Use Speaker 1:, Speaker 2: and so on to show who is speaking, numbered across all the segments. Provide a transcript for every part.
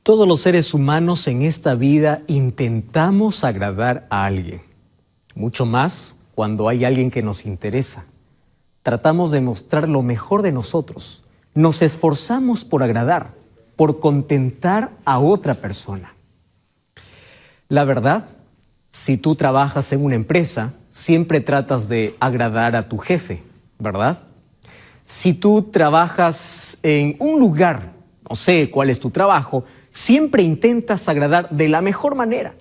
Speaker 1: Todos los seres humanos en esta vida intentamos agradar a alguien, mucho más cuando hay alguien que nos interesa. Tratamos de mostrar lo mejor de nosotros, nos esforzamos por agradar, por contentar a otra persona. La verdad, si tú trabajas en una empresa, siempre tratas de agradar a tu jefe, ¿verdad? Si tú trabajas en un lugar, no sé cuál es tu trabajo, siempre intentas agradar de la mejor manera.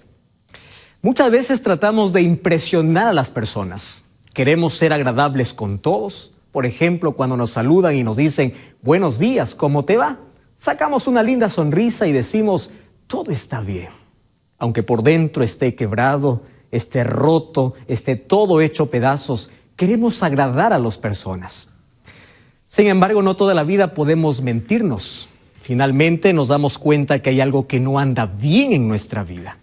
Speaker 1: Muchas veces tratamos de impresionar a las personas. Queremos ser agradables con todos. Por ejemplo, cuando nos saludan y nos dicen, buenos días, ¿cómo te va? Sacamos una linda sonrisa y decimos, todo está bien. Aunque por dentro esté quebrado, esté roto, esté todo hecho pedazos, queremos agradar a las personas. Sin embargo, no toda la vida podemos mentirnos. Finalmente nos damos cuenta que hay algo que no anda bien en nuestra vida.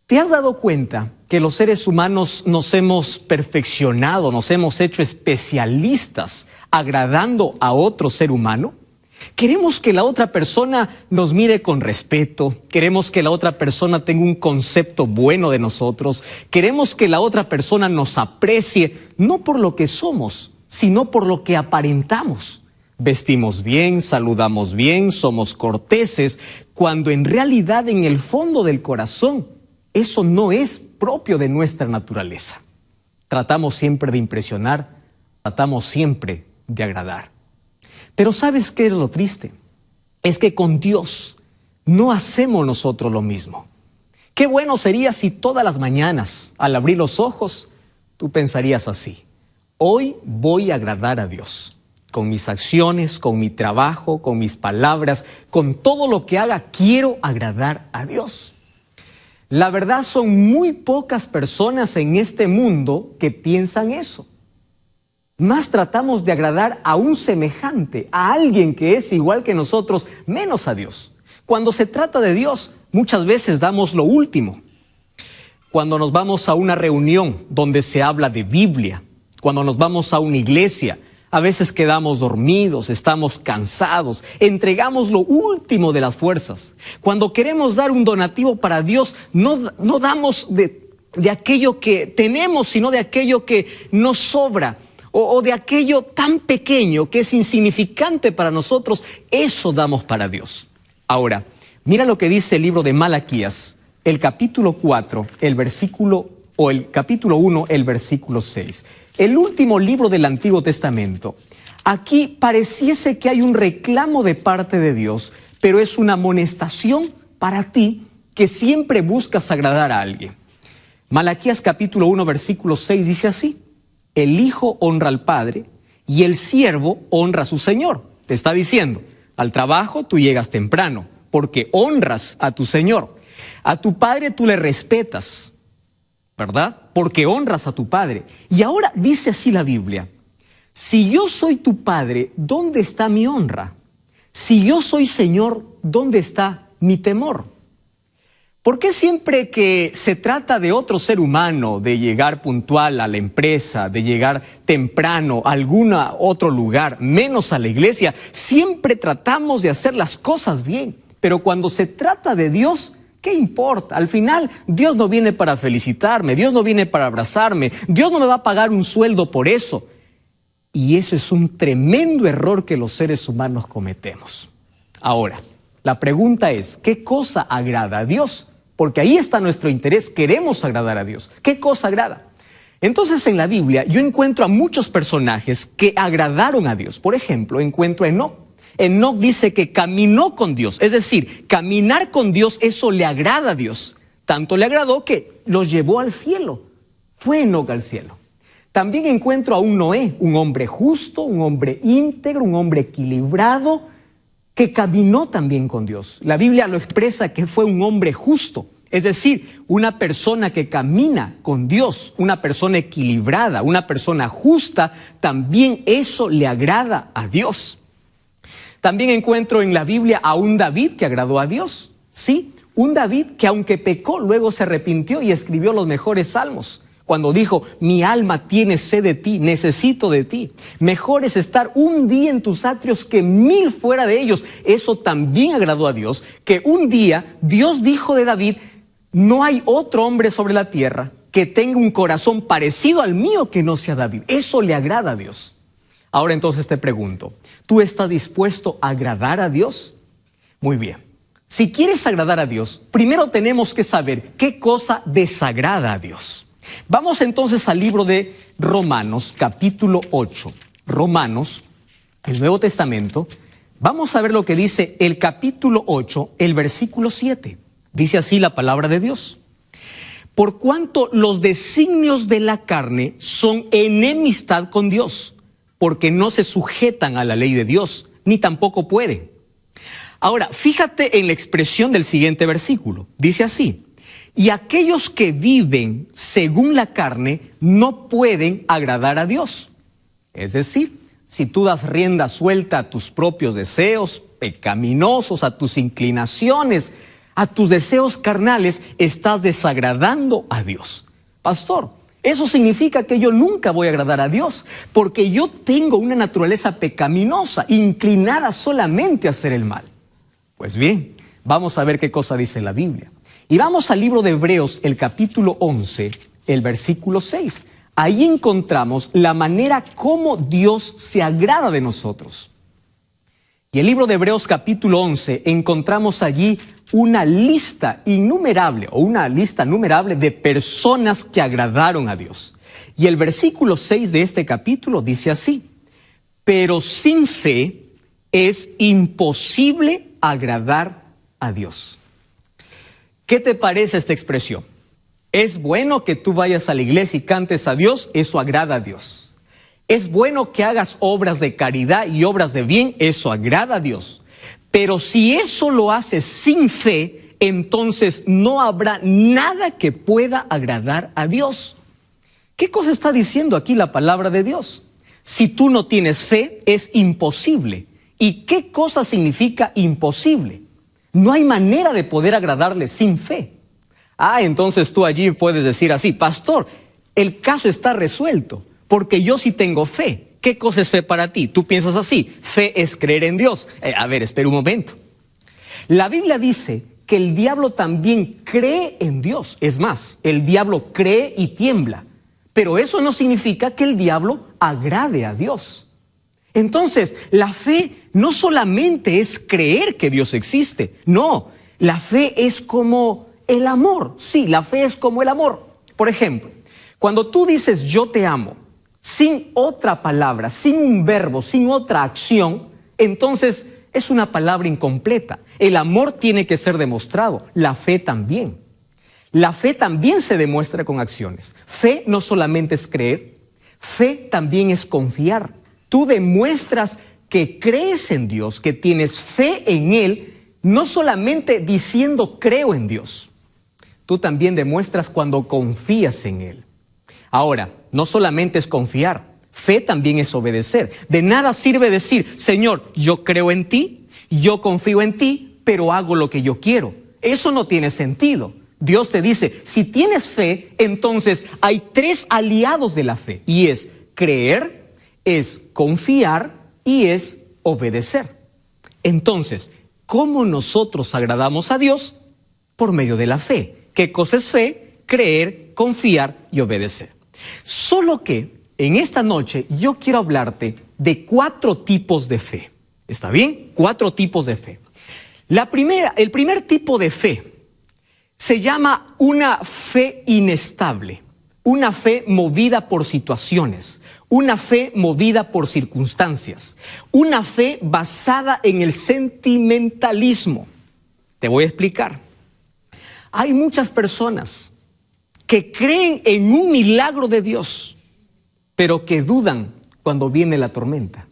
Speaker 1: ¿Te has dado cuenta que los seres humanos nos hemos perfeccionado, nos hemos hecho especialistas agradando a otro ser humano? Queremos que la otra persona nos mire con respeto, queremos que la otra persona tenga un concepto bueno de nosotros, queremos que la otra persona nos aprecie, no por lo que somos, sino por lo que aparentamos. Vestimos bien, saludamos bien, somos corteses, cuando en realidad en el fondo del corazón eso no es propio de nuestra naturaleza. Tratamos siempre de impresionar, tratamos siempre de agradar. Pero ¿sabes qué es lo triste? Es que con Dios no hacemos nosotros lo mismo. Qué bueno sería si todas las mañanas, al abrir los ojos, tú pensarías así: hoy voy a agradar a Dios. Con mis acciones, con mi trabajo, con mis palabras, con todo lo que haga, quiero agradar a Dios. La verdad, son muy pocas personas en este mundo que piensan eso. Más tratamos de agradar a un semejante, a alguien que es igual que nosotros, menos a Dios. Cuando se trata de Dios, muchas veces damos lo último. Cuando nos vamos a una reunión donde se habla de Biblia, cuando nos vamos a una iglesia, a veces quedamos dormidos, estamos cansados, entregamos lo último de las fuerzas. Cuando queremos dar un donativo para Dios, no damos de aquello que tenemos, sino de aquello que nos sobra, o de aquello tan pequeño que es insignificante para nosotros. Eso damos para Dios. Ahora, mira lo que dice el libro de Malaquías, el capítulo 4, el capítulo 1, el versículo 6. El último libro del Antiguo Testamento. Aquí pareciese que hay un reclamo de parte de Dios, pero es una amonestación para ti que siempre buscas agradar a alguien. Malaquías capítulo 1, versículo 6 dice así: el hijo honra al padre y el siervo honra a su señor. Te está diciendo, al trabajo tú llegas temprano porque honras a tu señor. A tu padre tú le respetas, ¿verdad? Porque honras a tu padre. Y ahora dice así la Biblia: si yo soy tu padre, ¿dónde está mi honra? Si yo soy Señor, ¿dónde está mi temor? ¿Por qué siempre que se trata de otro ser humano, de llegar puntual a la empresa, de llegar temprano a algún otro lugar, menos a la iglesia, siempre tratamos de hacer las cosas bien? Pero cuando se trata de Dios, ¿qué importa? Al final, Dios no viene para felicitarme, Dios no viene para abrazarme, Dios no me va a pagar un sueldo por eso. Y eso es un tremendo error que los seres humanos cometemos. Ahora, la pregunta es, ¿qué cosa agrada a Dios? Porque ahí está nuestro interés, queremos agradar a Dios. ¿Qué cosa agrada? Entonces en la Biblia yo encuentro a muchos personajes que agradaron a Dios. Por ejemplo, encuentro a Enoc. Enoc dice que caminó con Dios, es decir, caminar con Dios, eso le agrada a Dios. Tanto le agradó que los llevó al cielo. Fue Enoc al cielo. También encuentro a un Noé, un hombre justo, un hombre íntegro, un hombre equilibrado, que caminó también con Dios. La Biblia lo expresa que fue un hombre justo, es decir, una persona que camina con Dios, una persona equilibrada, una persona justa, también eso le agrada a Dios. También encuentro en la Biblia a un David que agradó a Dios. Sí, un David que aunque pecó, luego se arrepintió y escribió los mejores salmos. cuando dijo, mi alma tiene sed de ti, necesito de ti. Mejor es estar un día en tus atrios que 1000 fuera de ellos. Eso también agradó a Dios, que un día Dios dijo de David, no hay otro hombre sobre la tierra que tenga un corazón parecido al mío que no sea David. Eso le agrada a Dios. Ahora entonces te pregunto, ¿tú estás dispuesto a agradar a Dios? Muy bien. Si quieres agradar a Dios, primero tenemos que saber qué cosa desagrada a Dios. Vamos entonces al libro de Romanos, capítulo 8. Romanos, el Nuevo Testamento. Vamos a ver lo que dice el capítulo 8, el versículo 7. Dice así la palabra de Dios. Por cuanto los designios de la carne son enemistad con Dios, porque no se sujetan a la ley de Dios, ni tampoco pueden. Ahora, fíjate en la expresión del siguiente versículo. Dice así, y aquellos que viven según la carne no pueden agradar a Dios. Es decir, si tú das rienda suelta a tus propios deseos pecaminosos, a tus inclinaciones, a tus deseos carnales, estás desagradando a Dios. Pastor, eso significa que yo nunca voy a agradar a Dios, porque yo tengo una naturaleza pecaminosa, inclinada solamente a hacer el mal. Pues bien, vamos a ver qué cosa dice la Biblia. Y vamos al libro de Hebreos, el capítulo 11, el versículo 6. Ahí encontramos la manera como Dios se agrada de nosotros. Y el libro de Hebreos, capítulo 11, encontramos allí una lista innumerable, o una lista numerable de personas que agradaron a Dios. Y el versículo 6 de este capítulo dice así, pero sin fe es imposible agradar a Dios. ¿Qué te parece esta expresión? Es bueno que tú vayas a la iglesia y cantes a Dios, eso agrada a Dios. Es bueno que hagas obras de caridad y obras de bien, eso agrada a Dios. Pero si eso lo haces sin fe, entonces no habrá nada que pueda agradar a Dios. ¿Qué cosa está diciendo aquí la palabra de Dios? Si tú no tienes fe, es imposible. ¿Y qué cosa significa imposible? No hay manera de poder agradarle sin fe. Entonces tú allí puedes decir así, pastor, el caso está resuelto, porque yo sí tengo fe. ¿Qué cosa es fe para ti? Tú piensas así, fe es creer en Dios. Espera un momento. La Biblia dice que el diablo también cree en Dios. Es más, el diablo cree y tiembla. Pero eso no significa que el diablo agrade a Dios. Entonces, la fe no solamente es creer que Dios existe. No, la fe es como el amor. Sí, la fe es como el amor. Por ejemplo, cuando tú dices yo te amo, sin otra palabra, sin un verbo, sin otra acción, entonces es una palabra incompleta. El amor tiene que ser demostrado, la fe también. La fe también se demuestra con acciones. Fe no solamente es creer, fe también es confiar. Tú demuestras que crees en Dios, que tienes fe en Él, no solamente diciendo creo en Dios. Tú también demuestras cuando confías en Él. Ahora, no solamente es confiar, fe también es obedecer. De nada sirve decir, Señor, yo creo en ti, yo confío en ti, pero hago lo que yo quiero. Eso no tiene sentido. Dios te dice, si tienes fe, entonces hay 3 aliados de la fe, y es creer, es confiar y es obedecer. Entonces, ¿cómo nosotros agradamos a Dios? Por medio de la fe. ¿Qué cosa es fe? Creer, confiar y obedecer. Solo que en esta noche yo quiero hablarte de 4 tipos de fe. ¿Está bien? 4 tipos de fe. El primer tipo de fe se llama una fe inestable, una fe movida por situaciones, una fe movida por circunstancias, una fe basada en el sentimentalismo. Te voy a explicar. Hay muchas personas que creen en un milagro de Dios, pero que dudan cuando viene la tormenta.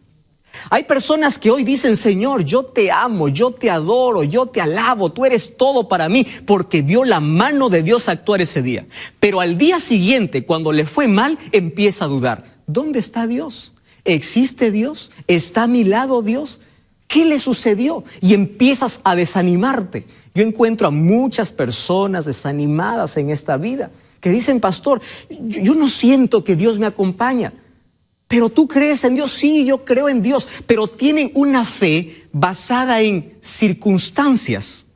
Speaker 1: Hay personas que hoy dicen, Señor, yo te amo, yo te adoro, yo te alabo, tú eres todo para mí, porque vio la mano de Dios actuar ese día. Pero al día siguiente, cuando le fue mal, empieza a dudar. ¿Dónde está Dios? ¿Existe Dios? ¿Está a mi lado Dios? ¿Qué le sucedió? Y empiezas a desanimarte. Yo encuentro a muchas personas desanimadas en esta vida, que dicen, pastor, yo no siento que Dios me acompaña. Pero tú crees en Dios, sí, yo creo en Dios, pero tienen una fe basada en circunstancias.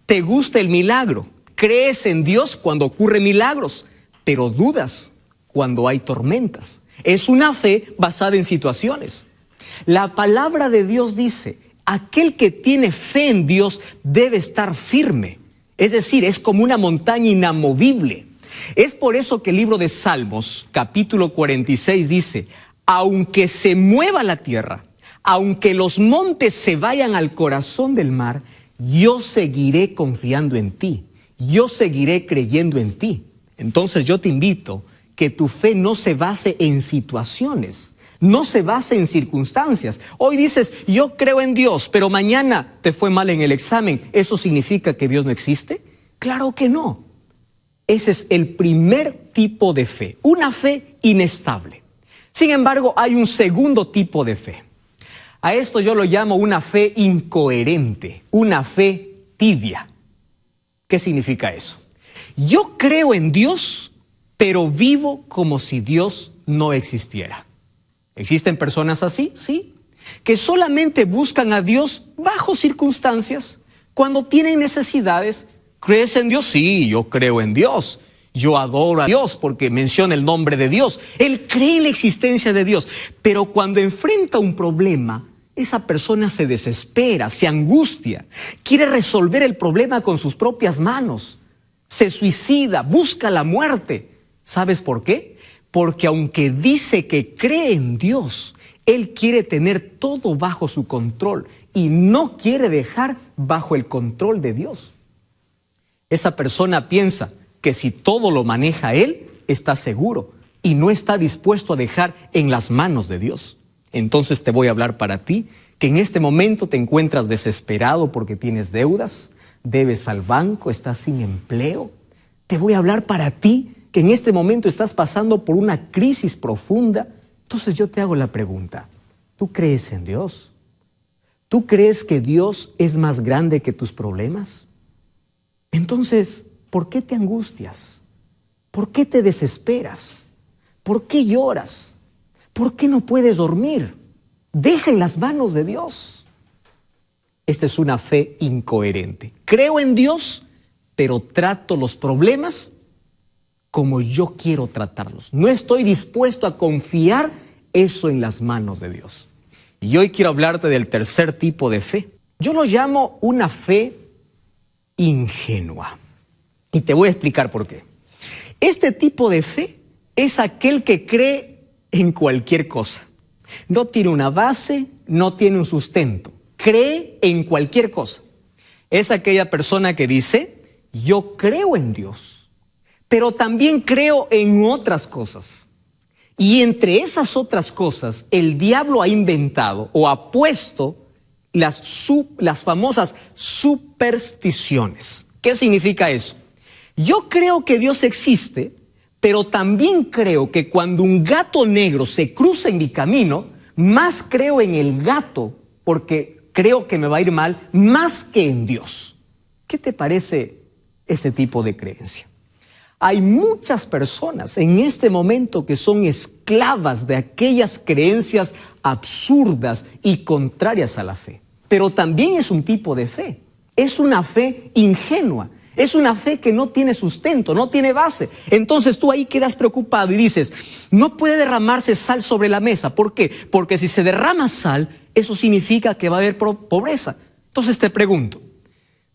Speaker 1: Te gusta el milagro, crees en Dios cuando ocurren milagros, pero dudas cuando hay tormentas. Es una fe basada en situaciones. La palabra de Dios dice, aquel que tiene fe en Dios debe estar firme. Es decir, es como una montaña inamovible. Es por eso que el libro de Salmos, capítulo 46, dice, aunque se mueva la tierra, aunque los montes se vayan al corazón del mar, yo seguiré confiando en ti, yo seguiré creyendo en ti. Entonces yo te invito que tu fe no se base en situaciones, no se base en circunstancias. Hoy dices, yo creo en Dios, pero mañana te fue mal en el examen. ¿Eso significa que Dios no existe? Claro que no. Ese es el primer tipo de fe, una fe inestable. Sin embargo, hay un segundo tipo de fe. A esto yo lo llamo una fe incoherente, una fe tibia. ¿Qué significa eso? Yo creo en Dios, pero vivo como si Dios no existiera. ¿Existen personas así? Sí. Que solamente buscan a Dios bajo circunstancias, cuando tienen necesidades. ¿Crees en Dios? Sí, yo creo en Dios. Yo adoro a Dios porque menciona el nombre de Dios. Él cree en la existencia de Dios. Pero cuando enfrenta un problema, esa persona se desespera, se angustia, quiere resolver el problema con sus propias manos, se suicida, busca la muerte. ¿Sabes por qué? Porque aunque dice que cree en Dios, él quiere tener todo bajo su control y no quiere dejar bajo el control de Dios. Esa persona piensa que si todo lo maneja él, está seguro y no está dispuesto a dejar en las manos de Dios. Entonces te voy a hablar para ti, que en este momento te encuentras desesperado porque tienes deudas, debes al banco, estás sin empleo. Te voy a hablar para ti, que en este momento estás pasando por una crisis profunda. Entonces yo te hago la pregunta, ¿tú crees en Dios? ¿Tú crees que Dios es más grande que tus problemas? Entonces, ¿por qué te angustias? ¿Por qué te desesperas? ¿Por qué lloras? ¿Por qué no puedes dormir? Deja en las manos de Dios. Esta es una fe incoherente. Creo en Dios, pero trato los problemas como yo quiero tratarlos. No estoy dispuesto a confiar eso en las manos de Dios. Y hoy quiero hablarte del tercer tipo de fe. Yo lo llamo una fe ingenua. Y te voy a explicar por qué. Este tipo de fe es aquel que cree en cualquier cosa. No tiene una base, no tiene un sustento. Cree en cualquier cosa. Es aquella persona que dice, yo creo en Dios, pero también creo en otras cosas. Y entre esas otras cosas, el diablo ha inventado o ha puesto las famosas supersticiones. ¿Qué significa eso? Yo creo que Dios existe, pero también creo que cuando un gato negro se cruza en mi camino, más creo en el gato, porque creo que me va a ir mal, más que en Dios. ¿Qué te parece ese tipo de creencia? Hay muchas personas en este momento que son esclavas de aquellas creencias absurdas y contrarias a la fe. Pero también es un tipo de fe. Es una fe ingenua. Es una fe que no tiene sustento, no tiene base. Entonces tú ahí quedas preocupado y dices, no puede derramarse sal sobre la mesa. ¿Por qué? Porque si se derrama sal, eso significa que va a haber pobreza. Entonces te pregunto,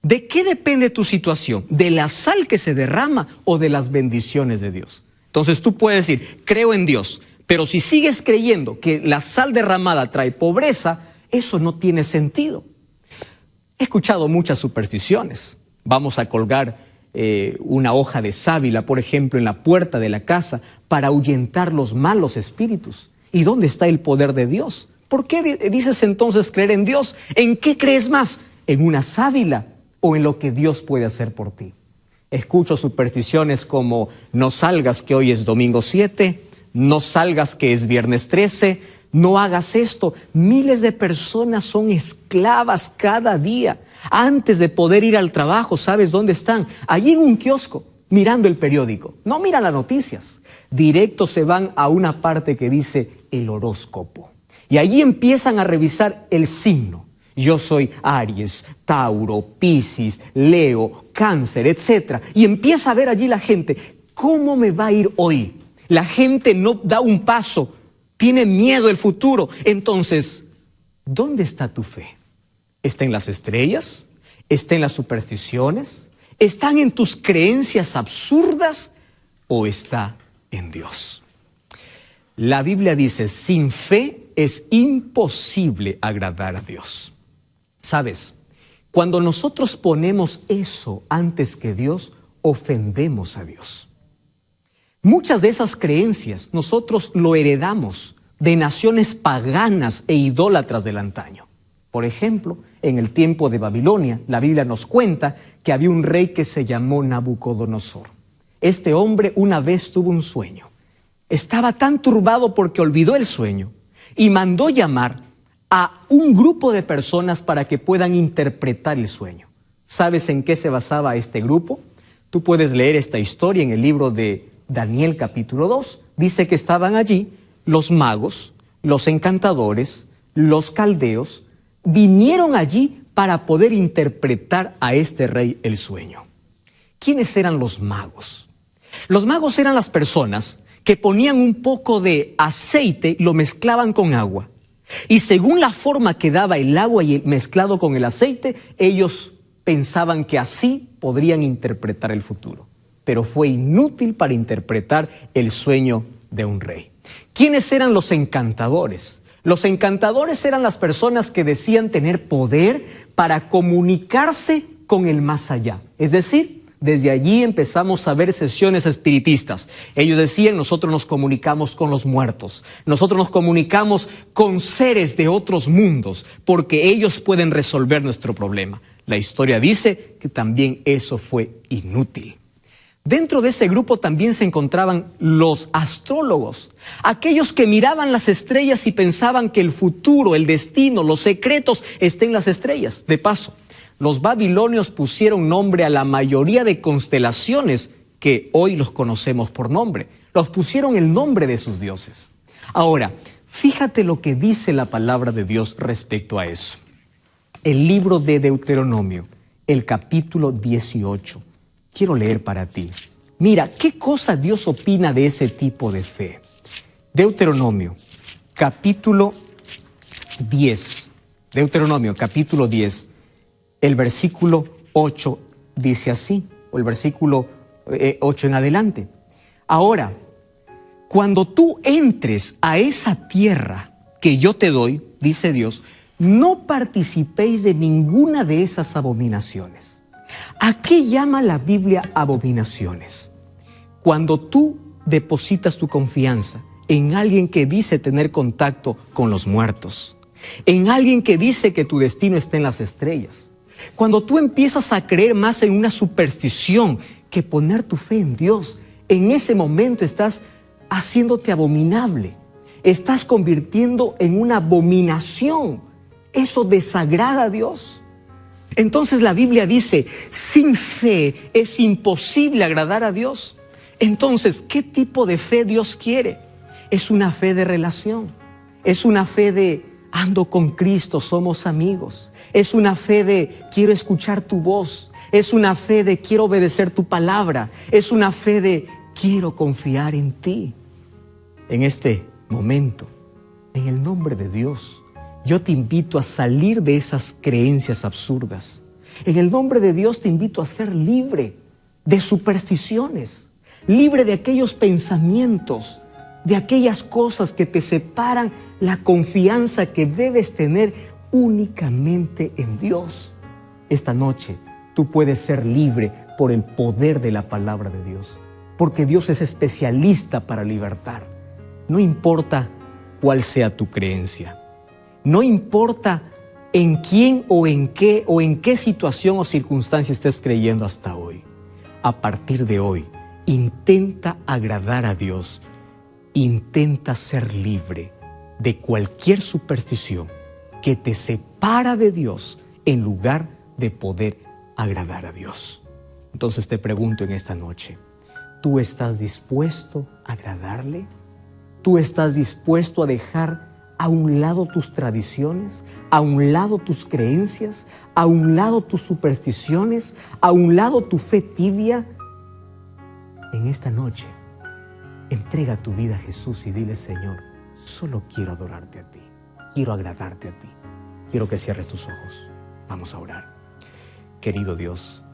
Speaker 1: ¿de qué depende tu situación? ¿De la sal que se derrama o de las bendiciones de Dios? Entonces tú puedes decir, creo en Dios, pero si sigues creyendo que la sal derramada trae pobreza, eso no tiene sentido. He escuchado muchas supersticiones. Vamos a colgar una hoja de sábila, por ejemplo, en la puerta de la casa para ahuyentar los malos espíritus. ¿Y dónde está el poder de Dios? ¿Por qué dices entonces creer en Dios? ¿En qué crees más? ¿En una sábila o en lo que Dios puede hacer por ti? Escucho supersticiones como no salgas que hoy es domingo 7, no salgas que es viernes 13, no hagas esto. Miles de personas son esclavas cada día. Antes de poder ir al trabajo, ¿sabes dónde están? Allí en un kiosco, mirando el periódico, no miran las noticias. Directo se van a una parte que dice el horóscopo. Y allí empiezan a revisar el signo. Yo soy Aries, Tauro, Piscis, Leo, Cáncer, etc. Y empieza a ver allí la gente, ¿cómo me va a ir hoy? La gente no da un paso, tiene miedo del futuro. Entonces, ¿dónde está tu fe? ¿Está en las estrellas? ¿Está en las supersticiones? ¿Están en tus creencias absurdas? ¿O está en Dios? La Biblia dice, sin fe es imposible agradar a Dios. ¿Sabes? Cuando nosotros ponemos eso antes que Dios, ofendemos a Dios. Muchas de esas creencias nosotros lo heredamos de naciones paganas e idólatras del antaño. Por ejemplo, en el tiempo de Babilonia, la Biblia nos cuenta que había un rey que se llamó Nabucodonosor. Este hombre una vez tuvo un sueño. Estaba tan turbado porque olvidó el sueño y mandó llamar a un grupo de personas para que puedan interpretar el sueño. ¿Sabes en qué se basaba este grupo? Tú puedes leer esta historia en el libro de Daniel capítulo 2. Dice que estaban allí los magos, los encantadores, los caldeos, vinieron allí para poder interpretar a este rey el sueño. ¿Quiénes eran los magos? Los magos eran las personas que ponían un poco de aceite, lo mezclaban con agua. Y según la forma que daba el agua y mezclado con el aceite, ellos pensaban que así podrían interpretar el futuro. Pero fue inútil para interpretar el sueño de un rey. ¿Quiénes eran los encantadores? Los encantadores eran las personas que decían tener poder para comunicarse con el más allá. Es decir, desde allí empezamos a ver sesiones espiritistas. Ellos decían, nosotros nos comunicamos con los muertos. Nosotros nos comunicamos con seres de otros mundos, porque ellos pueden resolver nuestro problema. La historia dice que también eso fue inútil. Dentro de ese grupo también se encontraban los astrólogos, aquellos que miraban las estrellas y pensaban que el futuro, el destino, los secretos están en las estrellas. De paso, los babilonios pusieron nombre a la mayoría de constelaciones que hoy los conocemos por nombre. Los pusieron el nombre de sus dioses. Ahora, fíjate lo que dice la palabra de Dios respecto a eso. El libro de Deuteronomio, el capítulo 18. Quiero leer para ti. Mira, ¿qué cosa Dios opina de ese tipo de fe? Deuteronomio, capítulo 10. Deuteronomio, capítulo 10. El versículo 8 dice así, o el versículo 8 en adelante. Ahora, cuando tú entres a esa tierra que yo te doy, dice Dios, no participéis de ninguna de esas abominaciones. ¿A qué llama la Biblia abominaciones? Cuando tú depositas tu confianza en alguien que dice tener contacto con los muertos, en alguien que dice que tu destino está en las estrellas, cuando tú empiezas a creer más en una superstición que poner tu fe en Dios, en ese momento estás haciéndote abominable, estás convirtiendo en una abominación. Eso desagrada a Dios. Entonces la Biblia dice, sin fe es imposible agradar a Dios. Entonces, ¿qué tipo de fe Dios quiere? Es una fe de relación, es una fe de ando con Cristo, somos amigos, es una fe de quiero escuchar tu voz, es una fe de quiero obedecer tu palabra, es una fe de quiero confiar en ti. En este momento, en el nombre de Dios, yo te invito a salir de esas creencias absurdas. En el nombre de Dios te invito a ser libre de supersticiones, libre de aquellos pensamientos, de aquellas cosas que te separan la confianza que debes tener únicamente en Dios. Esta noche tú puedes ser libre por el poder de la palabra de Dios, porque Dios es especialista para libertar. No importa cuál sea tu creencia. No importa en quién o en qué situación o circunstancia estés creyendo hasta hoy. A partir de hoy, intenta agradar a Dios. Intenta ser libre de cualquier superstición que te separa de Dios en lugar de poder agradar a Dios. Entonces te pregunto en esta noche, ¿tú estás dispuesto a agradarle? ¿Tú estás dispuesto a dejar a un lado tus tradiciones, a un lado tus creencias, a un lado tus supersticiones, a un lado tu fe tibia? En esta noche, entrega tu vida a Jesús y dile: Señor, solo quiero adorarte a ti, quiero agradarte a ti. Quiero que cierres tus ojos. Vamos a orar. Querido Dios,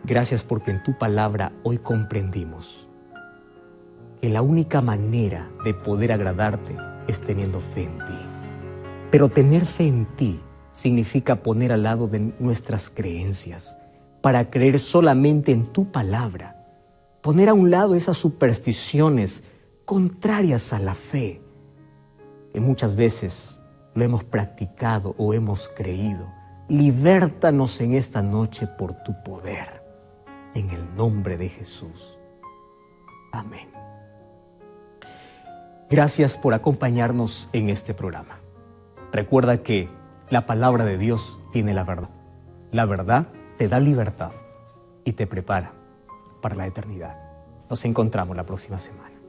Speaker 1: gracias porque en tu palabra hoy comprendimos que la única manera de poder agradarte es teniendo fe en ti. Pero tener fe en ti significa poner al lado de nuestras creencias para creer solamente en tu palabra. Poner a un lado esas supersticiones contrarias a la fe, que muchas veces lo hemos practicado o hemos creído. Libértanos en esta noche por tu poder. En el nombre de Jesús. Amén. Gracias por acompañarnos en este programa. Recuerda que la palabra de Dios tiene la verdad. La verdad te da libertad y te prepara para la eternidad. Nos encontramos la próxima semana.